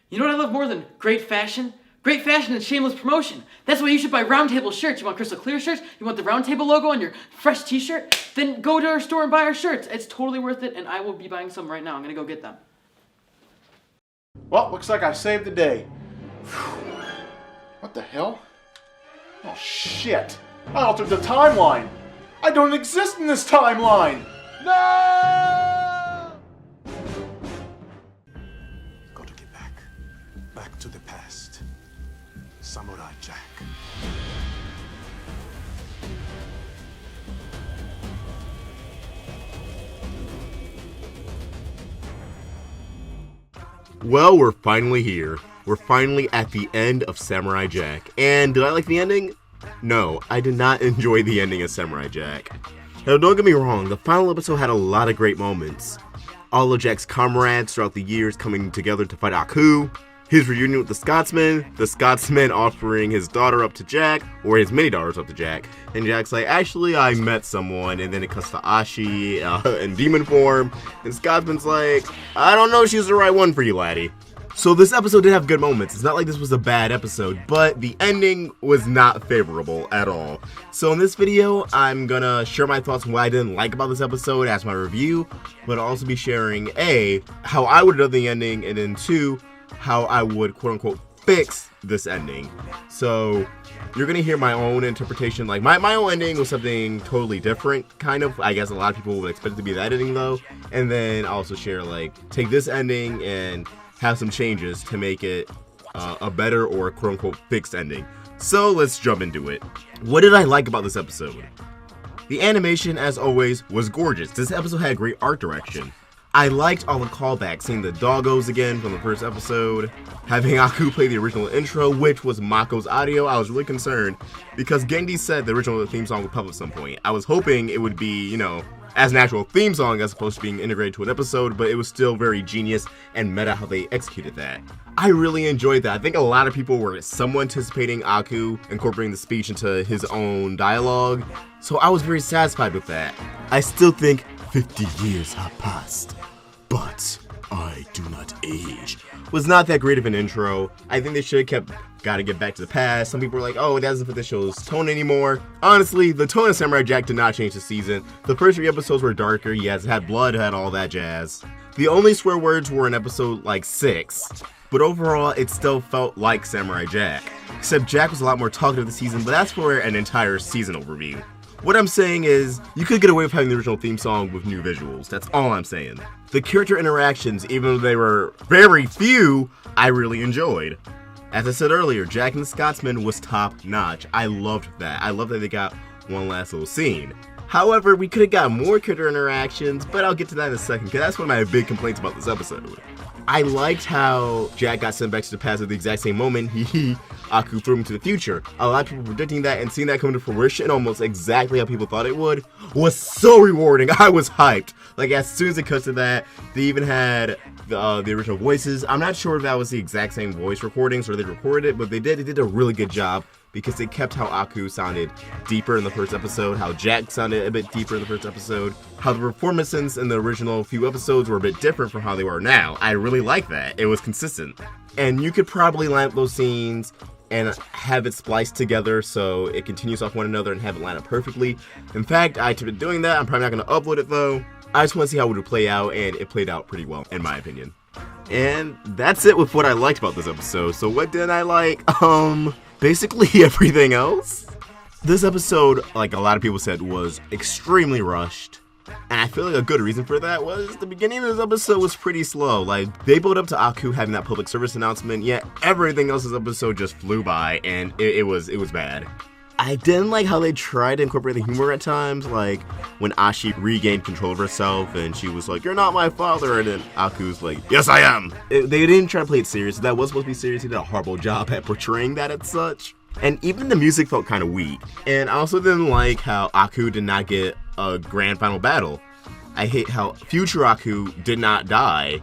You know what I love more than great fashion? Great fashion and shameless promotion. That's why you should buy Round Table shirts. You want crystal clear shirts? You want the Round Table logo on your fresh t-shirt? Then go to our store and buy our shirts. It's totally worth it, and I will be buying some right now. I'm gonna go get them. Well, looks like I saved the day. What the hell? Oh shit! I altered the timeline! I don't exist in this timeline! No! Gotta get back. Back to the past. Samurai Jack. Well, we're finally here. We're finally at the end of Samurai Jack. And did I like the ending? No, I did not enjoy the ending of Samurai Jack. Now, don't get me wrong, the final episode had a lot of great moments. All of Jack's comrades throughout the years coming together to fight Aku, his reunion with the Scotsman offering his daughter up to Jack, or his many daughters up to Jack, and Jack's like, actually, I met someone, and then it cuts to Ashi in demon form, and Scotsman's like, I don't know if she's the right one for you, laddie. So this episode did have good moments. It's not like this was a bad episode, but the ending was not favorable at all. So in this video, I'm gonna share my thoughts on what I didn't like about this episode as my review, but I'll also be sharing A, how I would have done the ending, and then 2, how I would quote-unquote fix this ending. So you're gonna hear my own interpretation. Like my own ending was something totally different, kind of. I guess a lot of people would expect it to be that ending though. And then I'll also share like take this ending and have some changes to make it a better or quote-unquote fixed ending. So let's jump into it. What did I like about this episode? The animation, as always, was gorgeous. This episode had great art direction. I liked all the callbacks, seeing the doggos again from the first episode, having Aku play the original intro, which was Mako's audio. I was really concerned because Gendy said the original theme song would pop up at some point. I was hoping it would be, you know, as an actual theme song as opposed to being integrated to an episode, but it was still very genius and meta how they executed that. I really enjoyed that. I think a lot of people were somewhat anticipating Aku incorporating the speech into his own dialogue, so I was very satisfied with that. I still think 50 years have passed, but I do not age. Was not that great of an intro. I think they should have kept Gotta Get Back to the Past. Some people were like, oh, it doesn't fit the show's tone anymore. Honestly, the tone of Samurai Jack did not change this season. The first 3 episodes were darker. Yes, it had blood, it had all that jazz. The only swear words were in episode like 6. But overall, it still felt like Samurai Jack. Except Jack was a lot more talkative this season, but that's for an entire season overview. What I'm saying is, you could get away with having the original theme song with new visuals. That's all I'm saying. The character interactions, even though they were very few, I really enjoyed. As I said earlier, Jack and the Scotsman was top notch. I loved that. I love that they got one last little scene. However, we could have got more character interactions, but I'll get to that in a second, because that's one of my big complaints about this episode. I liked how Jack got sent back to the past at the exact same moment Aku threw him to the future. A lot of people predicting that and seeing that come to fruition almost exactly how people thought it would was so rewarding. I was hyped. Like as soon as it cut to that, they even had the original voices. I'm not sure if that was the exact same voice recordings or they recorded it, but they did a really good job because they kept how Aku sounded deeper in the first episode, how Jack sounded a bit deeper in the first episode, how the performances in the original few episodes were a bit different from how they are now. I really like that. It was consistent. And you could probably line up those scenes and have it spliced together so it continues off one another and have it line up perfectly. In fact, I attempted doing that. I'm probably not going to upload it though. I just want to see how it would play out, and it played out pretty well, in my opinion. And that's it with what I liked about this episode. So what didn't I like? Basically everything else. This episode, like a lot of people said, was extremely rushed. And I feel like a good reason for that was the beginning of this episode was pretty slow. Like, they built up to Aku having that public service announcement, yet everything else in this episode just flew by, and it was bad. I didn't like how they tried to incorporate the humor at times, like when Ashi regained control of herself and she was like, "You're not my father," and then Aku's like, "Yes, I am." They didn't try to play it serious. That was supposed to be serious. He did a horrible job at portraying that as such. And even the music felt kind of weak. And I also didn't like how Aku did not get a grand final battle. I hate how future Aku did not die.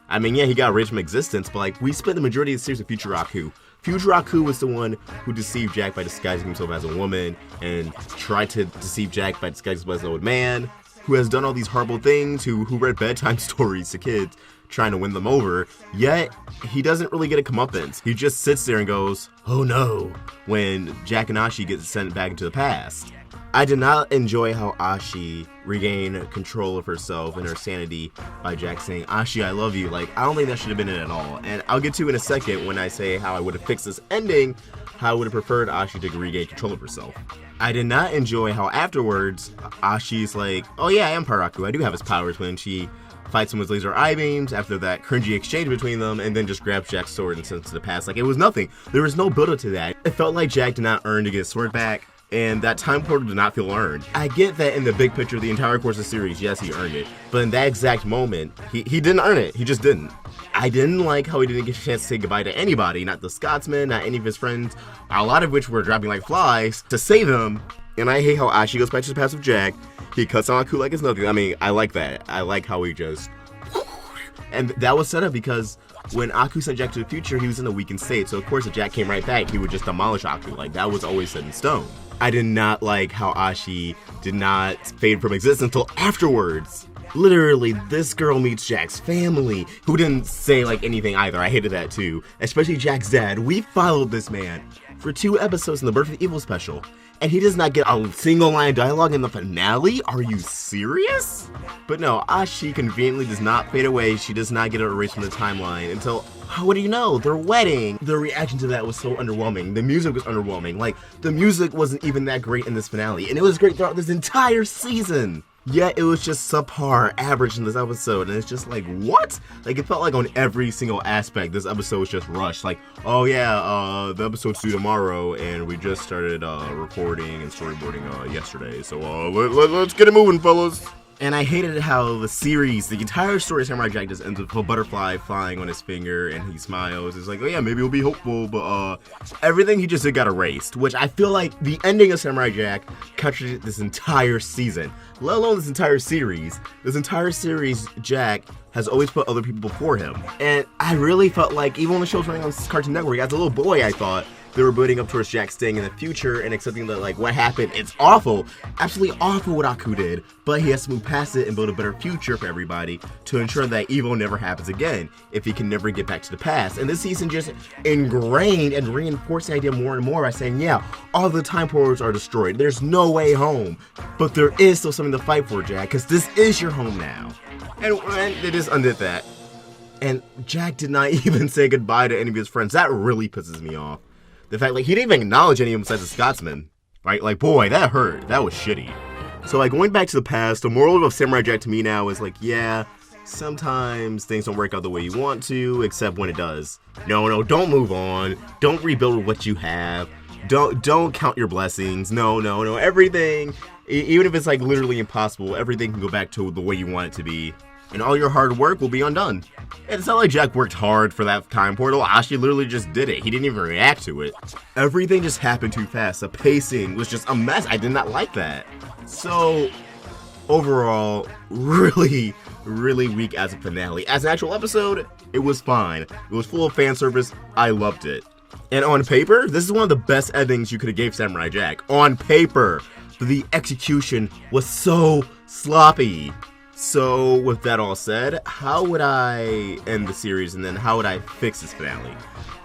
I mean, yeah, he got erased from existence, but like, we spent the majority of the series with future Aku. Future Aku was the one who deceived Jack by disguising himself as a woman and tried to deceive Jack by disguising himself as an old man, who has done all these horrible things, who read bedtime stories to kids, trying to win them over, yet he doesn't really get a comeuppance. He just sits there and goes, "Oh no," when Jack and Ashi get sent back into the past. I did not enjoy how Ashi regained control of herself and her sanity by Jack saying, "Ashi, I love you." Like, I don't think that should have been it at all. And I'll get to in a second when I say how I would have fixed this ending, how I would have preferred Ashi to regain control of herself. I did not enjoy how afterwards, Ashi's like, "Oh yeah, I am Paraku. I do have his powers," when she fights him with laser eye beams after that cringy exchange between them, and then just grabs Jack's sword and sends it to the past. Like, it was nothing. There was no build-up to that. It felt like Jack did not earn to get his sword back, and that time portal did not feel earned. I get that in the big picture of the entire course of the series, yes, he earned it. But in that exact moment, he didn't earn it. He just didn't. I didn't like how he didn't get a chance to say goodbye to anybody, not the Scotsman, not any of his friends, a lot of which were dropping like flies, to save him. And I hate how Ashi goes back to the past with Jack. He cuts on Aku like it's nothing. I mean, I like that. I like how he just... And that was set up because when Aku sent Jack to the future, he was in a weakened state. So of course, if Jack came right back, he would just demolish Aku. Like, that was always set in stone. I did not like how Ashi did not fade from existence until afterwards. Literally, this girl meets Jack's family, who didn't say like anything either. I hated that too, especially Jack's dad. We followed this man for 2 episodes in the Birth of Evil special, and he does not get a single line of dialogue in the finale? Are you serious? But no, Ashi conveniently does not fade away. She does not get erased from the timeline until, what do you know, their wedding. The reaction to that was so underwhelming. The music was underwhelming. Like, the music wasn't even that great in this finale, and it was great throughout this entire season. Yet it was just subpar, average in this episode, and it's just like, what? Like, it felt like on every single aspect, this episode was just rushed. Like, oh yeah, the episode's due tomorrow, and we just started recording and storyboarding yesterday, so let's get it moving, fellas. And I hated how the series, the entire story of Samurai Jack just ends with a butterfly flying on his finger, and he smiles. It's like, oh yeah, maybe we'll be hopeful, but everything he just did got erased, which I feel like the ending of Samurai Jack captured this entire season, let alone this entire series. This entire series, Jack has always put other people before him. And I really felt like, even when the show's running on Cartoon Network, as a little boy, I thought they were building up towards Jack staying in the future and accepting that, like, what happened, it's awful, absolutely awful what Aku did, but he has to move past it and build a better future for everybody to ensure that evil never happens again, if he can never get back to the past. And this season just ingrained and reinforced the idea more and more by saying, yeah, all the time portals are destroyed, there's no way home, but there is still something to fight for, Jack, because this is your home now. And they just undid that. And Jack did not even say goodbye to any of his friends. That really pisses me off. The fact, like, he didn't even acknowledge any of them besides the Scotsman. Right? Like, boy, that hurt. That was shitty. So, like, going back to the past, the moral of Samurai Jack to me now is, like, yeah, sometimes things don't work out the way you want to, except when it does. No, don't move on. Don't rebuild with what you have. Don't count your blessings. No. Everything, even if it's, like, literally impossible, everything can go back to the way you want it to be. And all your hard work will be undone. And it's not like Jack worked hard for that time portal. Ashi literally just did it. He didn't even react to it. Everything just happened too fast. The pacing was just a mess. I did not like that. So, overall, really weak as a finale. As an actual episode, it was fine. It was full of fan service. I loved it. And on paper, this is one of the best endings you could have gave Samurai Jack. On paper. But the execution was so sloppy. So, with that all said, how would I end the series, and then how would I fix this finale?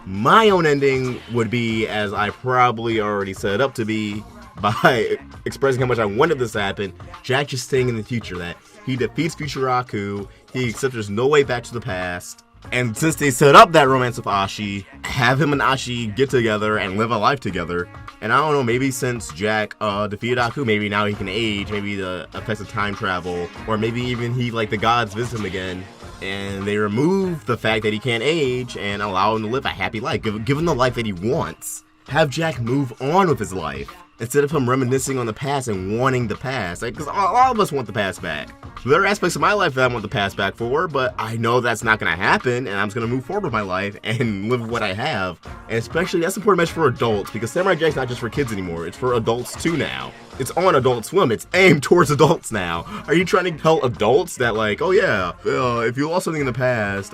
My own ending would be, as I probably already set it up to be, by expressing how much I wanted this to happen, Jack just staying in the future, that he defeats future Aku, he accepts there's no way back to the past, and since they set up that romance with Ashi, have him and Ashi get together and live a life together. And I don't know, maybe since Jack defeated Aku, maybe now he can age, maybe the effects of time travel, or maybe even the gods visit him again, and they remove the fact that he can't age and allow him to live a happy life, give him the life that he wants. Have Jack move on with his life, instead of him reminiscing on the past and wanting the past, because all of us want the past back. There are aspects of my life that I want the past back for, but I know that's not going to happen, and I'm just going to move forward with my life and live with what I have. And especially, that's an important message for adults, because Samurai Jack's not just for kids anymore, it's for adults too now. It's on Adult Swim, it's aimed towards adults now. Are you trying to tell adults that, like, oh yeah, if you lost something in the past,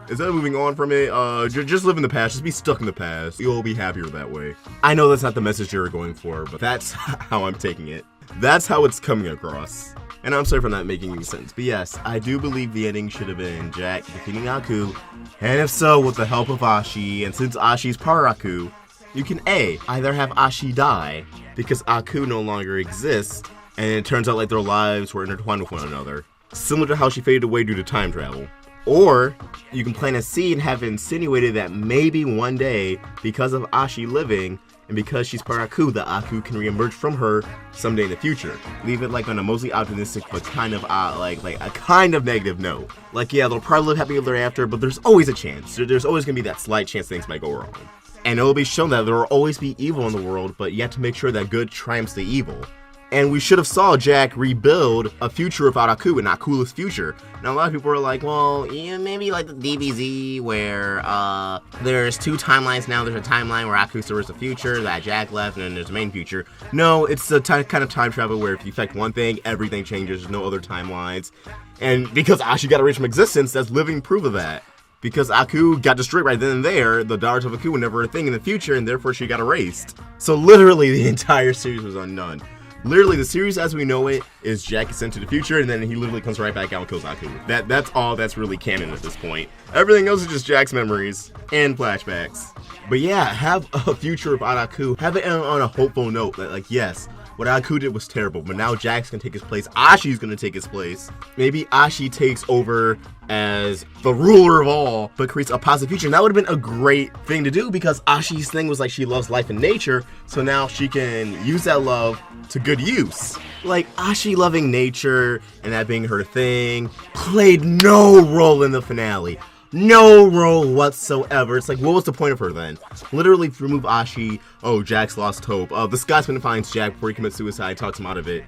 instead of moving on from it, just live in the past, just be stuck in the past. You'll be happier that way. I know that's not the message you're going for, but that's how I'm taking it. That's how it's coming across. And I'm sorry for not making any sense. But yes, I do believe the ending should have been Jack defeating Aku. And if so, with the help of Ashi. And since Ashi's part Aku, you can either have Ashi die because Aku no longer exists, and it turns out like their lives were intertwined with one another, similar to how she faded away due to time travel. Or you can plant a seed and have it insinuated that maybe one day, because of Ashi living, and because she's part Aku, the Aku can reemerge from her someday in the future. Leave it like on a mostly optimistic but kind of like a kind of negative note. Like, yeah, they'll probably live happily ever after, but there's always a chance. There's always gonna be that slight chance things might go wrong. And it will be shown that there will always be evil in the world, but you have to make sure that good triumphs the evil. And we should have saw Jack rebuild a future without Aku, and Aku's future. Now a lot of people are like, well, yeah, maybe like the DBZ where there's two timelines now. There's a timeline where Aku serves the future, that Jack left, and then there's the main future. No, it's a kind of time travel where if you affect one thing, everything changes. There's no other timelines. And because Ashi got erased from existence, that's living proof of that. Because Aku got destroyed right then and there, the daughters of Aku were never a thing in the future, and therefore she got erased. So literally the entire series was undone. Literally, the series as we know it is Jack is sent to the future, and then he literally comes right back out and kills Aku. That's all that's really canon at this point. Everything else is just Jack's memories and flashbacks. But yeah, have a future without Aku. Have it on a hopeful note that, like, yes, what Aku did was terrible, but now Jack's gonna take his place. Ashi's gonna take his place. Maybe Ashi takes over as the ruler of all, but creates a positive future. And that would have been a great thing to do because Ashi's thing was like she loves life and nature, so now she can use that love to good use. Like, Ashi loving nature and that being her thing played no role in the finale. No role whatsoever. It's like, what was the point of her then? Literally remove Ashi. Oh, Jack's lost hope. The Scotsman finds Jack before he commits suicide, talks him out of it.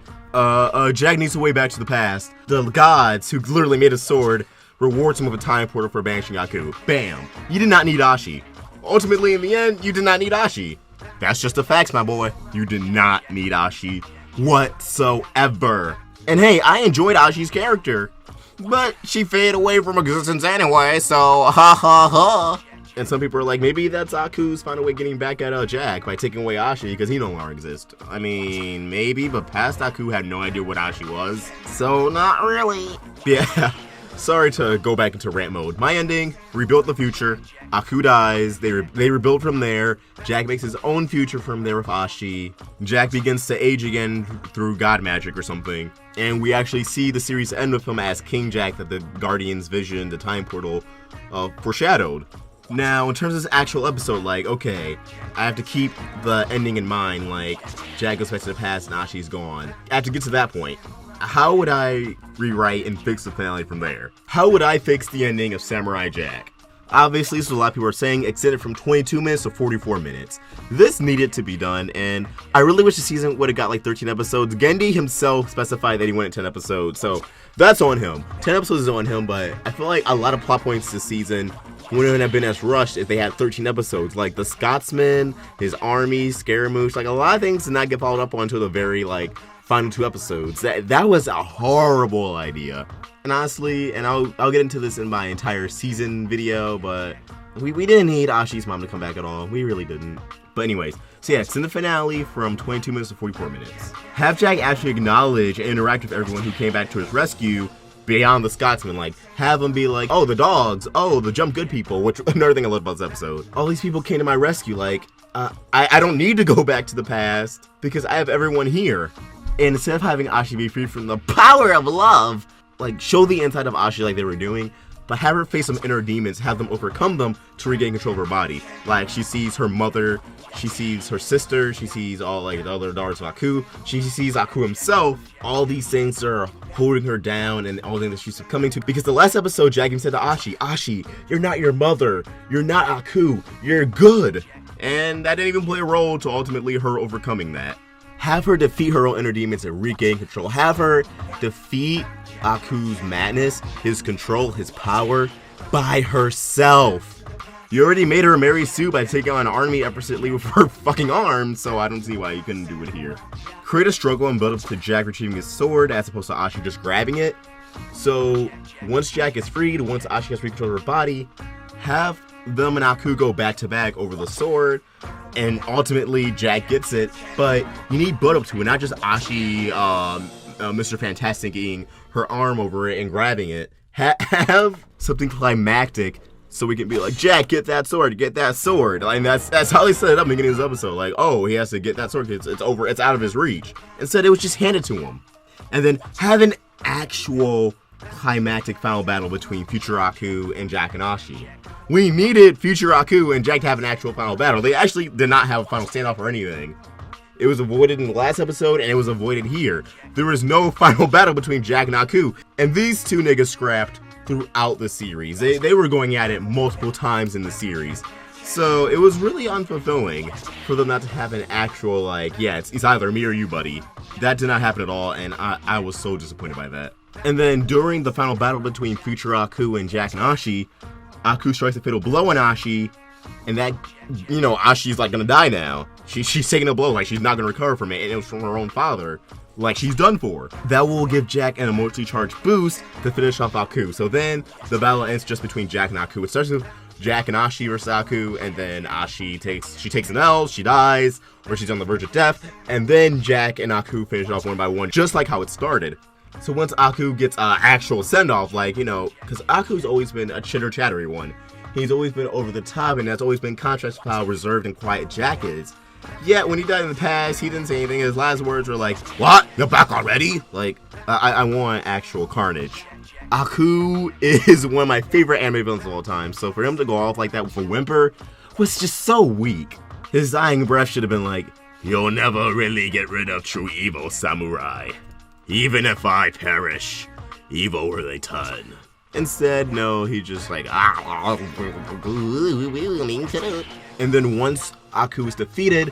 Jack needs to way back to the past. The gods, who literally made a sword, rewards him with a time portal for banishing Aku. Bam. You did not need Ashi. Ultimately, in the end, you did not need Ashi. That's just the facts, my boy. You did not need Ashi whatsoever. And hey, I enjoyed Ashi's character. But she faded away from existence anyway, so ha ha ha. And some people are like, maybe that's Aku's final way getting back at Jack by taking away Ashi because he no longer exists. I mean, maybe, but past Aku had no idea what Ashi was. So not really. Yeah, sorry to go back into rant mode. My ending, rebuilt the future. Aku dies, they rebuild from there. Jack makes his own future from there with Ashi. Jack begins to age again through god magic or something. And we actually see the series end with him as King Jack that the Guardian's vision, the time portal, foreshadowed. Now, in terms of this actual episode, like, okay, I have to keep the ending in mind, like, Jack goes back to the past and Ashi's gone. I have to get to that point. How would I rewrite and fix the finale from there? How would I fix the ending of Samurai Jack? Obviously, this is what a lot of people are saying, extend it from 22 minutes to 44 minutes. This needed to be done, and I really wish the season would have got like 13 episodes. Gendy himself specified that he wanted 10 episodes, so that's on him. 10 episodes is on him, but I feel like a lot of plot points this season wouldn't have been as rushed if they had 13 episodes. Like the Scotsman, his army, Scaramouche, like a lot of things did not get followed up on until the very like final 2 episodes. That was a horrible idea. And honestly, and I'll get into this in my entire season video, but we didn't need Ashi's mom to come back at all. We really didn't. But anyways, so yeah, it's in the finale from 22 minutes to 44 minutes. Have Jack actually acknowledge and interact with everyone who came back to his rescue beyond the Scotsman. Like, have them be like, oh, the dogs, oh, the jump good people, which another thing I love about this episode. All these people came to my rescue, like, I don't need to go back to the past because I have everyone here. And instead of having Ashi be free from the power of love, like, show the inside of Ashi like they were doing, but have her face some inner demons, have them overcome them to regain control of her body. Like, she sees her mother, she sees her sister, she sees all, like, the other daughters of Aku, she sees Aku himself. All these things are holding her down and all the things that she's succumbing to. Because the last episode, Jack even said to Ashi, you're not your mother, you're not Aku, you're good. And that didn't even play a role to ultimately her overcoming that. Have her defeat her own inner demons and regain control. Have her defeat Aku's madness, his control, his power by herself. You already made her Mary Sue by taking on an army effortlessly with her fucking arms, so I don't see why you couldn't do it here. Create a struggle and build up to Jack retrieving his sword as opposed to Ashi just grabbing it. So once Jack is freed, once Ashi has free control of her body, have them and Aku go back to back over the sword. and ultimately Jack gets it, but you need build up to it, not just Ashi, Mr. Fantastic getting her arm over it and grabbing it. Have something climactic so we can be like, Jack, get that sword, get that sword. Like, that's how they set it up in the beginning of this episode. Like, oh, he has to get that sword, it's over, it's out of his reach. Instead, it was just handed to him. And then have an actual climactic final battle between Future Aku and Jack and Ashi. We needed Future Aku and Jack to have an actual final battle. They actually did not have a final standoff or anything. It was avoided in the last episode, and it was avoided here. There was no final battle between Jack and Aku, and these two niggas scrapped throughout the series. They were going at it multiple times in the series. So it was really unfulfilling for them not to have an actual, like, yeah, it's either me or you, buddy. That did not happen at all, and I was so disappointed by that. And then during the final battle between Future Aku and Jack and Ashi, Aku strikes a fatal blow on Ashi, and that, you know, Ashi's like gonna die now. She's taking a blow, like she's not gonna recover from it, and it was from her own father. Like, she's done for. That will give Jack an emotionally charged boost to finish off Aku. So then the battle ends just between Jack and Aku. It starts with Jack and Ashi versus Aku, and then Ashi takes an L, she dies, or she's on the verge of death, and then Jack and Aku finish off one by one, just like how it started. So once Aku gets an actual send-off, like, you know, because Aku's always been a chitter-chattery one. He's always been over the top, and that's always been contrast to how reserved and quiet Jack is. Yet, when he died in the past, he didn't say anything. His last words were like, "What? You're back already?" Like, I want actual carnage. Aku is one of my favorite anime villains of all time, so for him to go off like that with a whimper was just so weak. His dying breath should have been like, "You'll never really get rid of true evil, samurai. Even if I perish, evil will return." Instead, no, he just like, and then once Aku is defeated,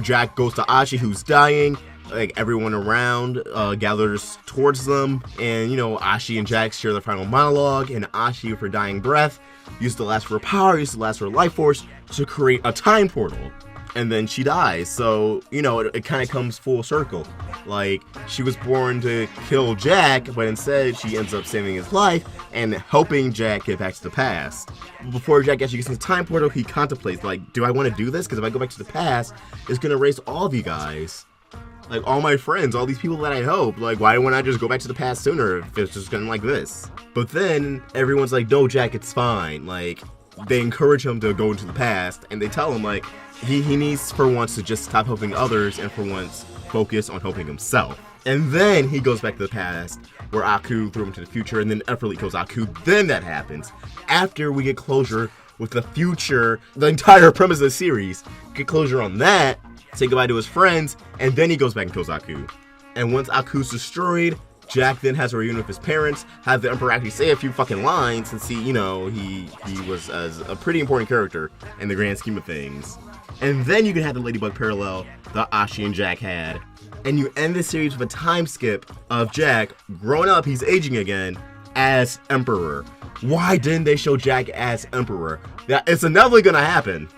Jack goes to Ashi, who's dying. Like, everyone around gathers towards them, and, you know, Ashi and Jack share their final monologue, and Ashi, with her dying breath, used the last of her power, used the last of her life force to create a time portal. And then she dies, so, you know, it kind of comes full circle. Like, she was born to kill Jack, but instead she ends up saving his life and helping Jack get back to the past. Before Jack actually gets in the time portal, he contemplates, like, do I want to do this? Because if I go back to the past, it's going to erase all of you guys. Like, all my friends, all these people that I helped. Like, why wouldn't I just go back to the past sooner if it's just going like this? But then, everyone's like, no, Jack, it's fine. Like, they encourage him to go into the past, and they tell him, like, he needs for once to just stop helping others and for once focus on helping himself. And then he goes back to the past where Aku threw him to the future and then effortlessly kills Aku. Then that happens. After we get closure with the future, the entire premise of the series, get closure on that, say goodbye to his friends, and then he goes back and kills Aku. And once Aku's destroyed, Jack then has a reunion with his parents, have the Emperor actually say a few fucking lines, and see, you know, he was as a pretty important character in the grand scheme of things. And then you can have the Ladybug parallel that Ashi and Jack had. And you end the series with a time skip of Jack growing up, he's aging again, as Emperor. Why didn't they show Jack as Emperor? It's inevitably gonna happen.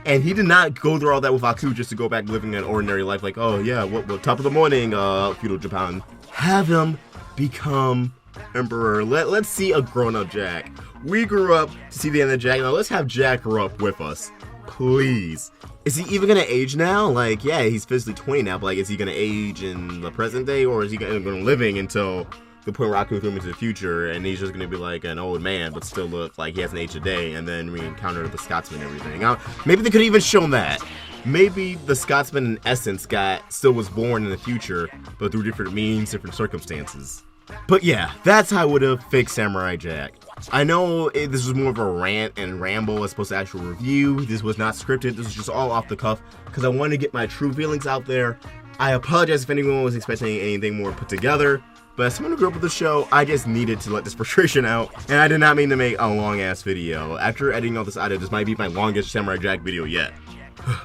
And he did not go through all that with Aku just to go back living an ordinary life like, oh yeah, what top of the morning, feudal Japan. Have him become Emperor. Let's see a grown-up Jack. We grew up to see the end of Jack, now let's have Jack grow up with us. Please. Is he even gonna age now? Like, yeah, he's physically 20 now, but like, is he gonna age in the present day, or is he gonna living until the point where Aku threw him into the future, and he's just gonna be like an old man, but still look like he hasn't aged a day, and then we encounter the Scotsman and everything. Now, maybe they could even show that. Maybe the Scotsman in essence still was born in the future, but through different means, different circumstances. But yeah, that's how I would have fixed Samurai Jack. I know this was more of a rant and ramble as opposed to actual review. This was not scripted. This was just all off the cuff because I wanted to get my true feelings out there. I apologize if anyone was expecting anything more put together, but as someone who grew up with the show, I just needed to let this frustration out, and I did not mean to make a long-ass video. After editing all this out, this might be my longest Samurai Jack video yet.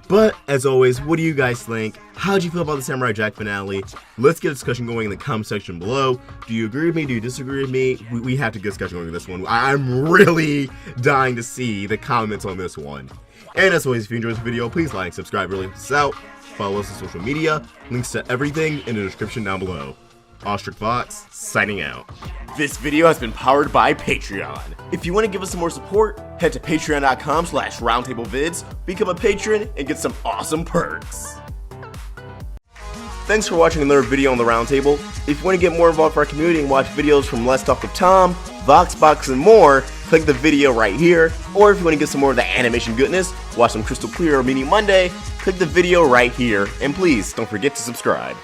But, as always, what do you guys think? How'd you feel about the Samurai Jack finale? Let's get a discussion going in the comment section below. Do you agree with me? Do you disagree with me? We have to get a discussion going with this one. I'm really dying to see the comments on this one. And as always, if you enjoyed this video, please like, subscribe, really helps us out. Follow us on social media. Links to everything in the description down below. Ostrich Fox, signing out. This video has been powered by Patreon. If you want to give us some more support, Head to patreon.com/roundtablevids, become a patron, and get some awesome perks. Thanks for watching another video on the Roundtable. If you want to get more involved with our community and watch videos from Let's Talk with Tom, Voxbox, and more, click the video right here. Or if you want to get some more of the animation goodness, watch some Crystal Clear or Meeting Monday, click the video right here. And please, don't forget to subscribe.